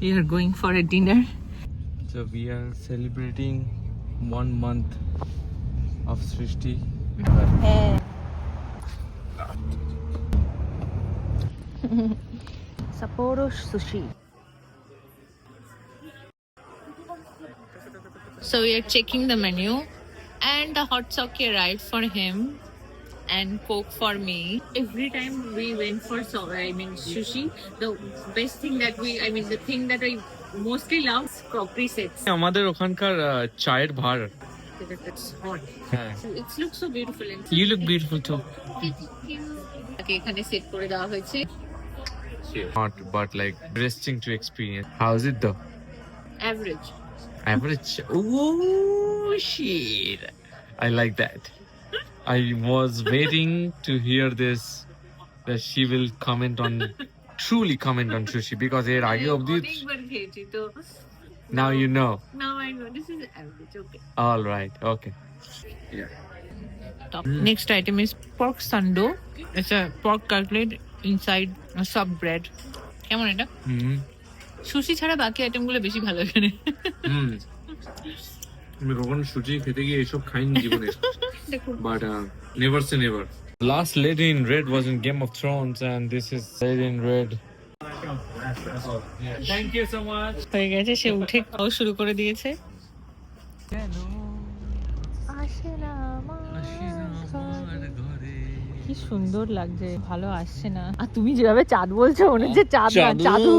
We are going for a dinner. So we are celebrating 1 month of Srishti. Sapporo sushi. So we are checking the menu, and the hot sake arrived for him, and Coke for me. Every time we went for sushi, the best thing that the thing that I mostly love is crockery sets. আমাদের ওখানকার চায়ের ভার। It's hot. হ্যাঁ। So it looks so beautiful. And You look beautiful too. তাকে এখানে set করে দেওয়া হয়েছে। Not, but like interesting to experience. How's it though? Average. Average. Oh shit! I like that. I was waiting to hear this, that she will truly comment on sushi, because এর আগে অবধি অনেকবার খেয়েছি তো। now you know. Now I know this is average. Okay. All right. Okay. Yeah. Next item is pork sando. It's a pork cutlet inside a soft bread. কেমন এটা? Sushi ছাড়া বাকি আইটেমগুলো বেশি ভালো এখানে। আমি কখনো সুজি খেতে গিয়ে এসব খাইনি জীবনে, but never say never. Last lady in red was in Game of Thrones, and this is lady in red. Thank you so much. হয়ে গেছে, সে উঠে খাওয়া শুরু করে দিয়েছে। কি সুন্দর লাগছে, ভালো আসছে না। আর তুমি যেভাবে চাঁদ বলছো মনে হচ্ছে চাঁদ না, চাঁদু।